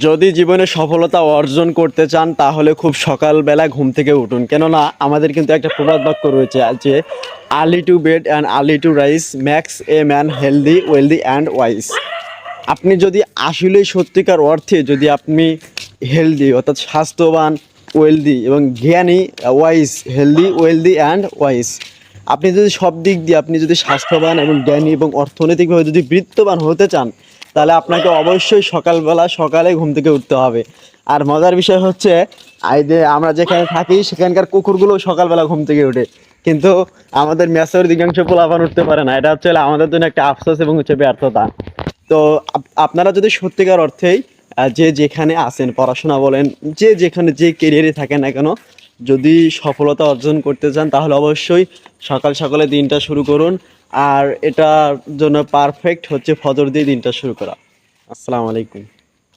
যদি জীবনে সফলতা অর্জন করতে চান তাহলে খুব সকালবেলা ঘুম থেকে উঠুন, কেননা আমাদের কিন্তু একটা প্রবাদ বাক্য রয়েছে যে early to bed and early to rise max a man healthy wealthy and wise. আপনি যদি আসলেই সত্যিকার অর্থে যদি আপনি হেলদি অর্থাৎ স্বাস্থ্যবান, ওয়েলদি এবং জ্ঞানী, wise, healthy wealthy and wise, আপনি যদি সব দিক দিয়ে আপনি যদি স্বাস্থ্যবান এবং জ্ঞানী এবং অর্থনৈতিকভাবে যদি বৃত্তবান হতে চান, তাহলে আপনাকে অবশ্যই সকালে ঘুম থেকে উঠতে হবে। আর মজার বিষয় হচ্ছে এই যে আমরা যেখানে থাকি সেখানকার কুকুরগুলো সকালবেলা ঘুম থেকে ওঠে, কিন্তু আমাদের মেসের অধিকাংশ পোলাপান উঠতে পারে না। এটা হচ্ছে আমাদের জন্য একটা আফসোস এবং হচ্ছে ব্যর্থতা। তো আপনারা যদি সত্যিকার অর্থেই যে যেখানে আছেন, পড়াশোনা বলেন, যে যেখানে যে কেরিয়ারে থাকেন না কেন, যদি সফলতা অর্জন করতে চান তাহলে অবশ্যই সকাল সকালে দিনটা শুরু করুন। আর এটার জন্য পারফেক্ট হচ্ছে ফজর দিয়ে দিনটা শুরু করা। আসসালামু আলাইকুম।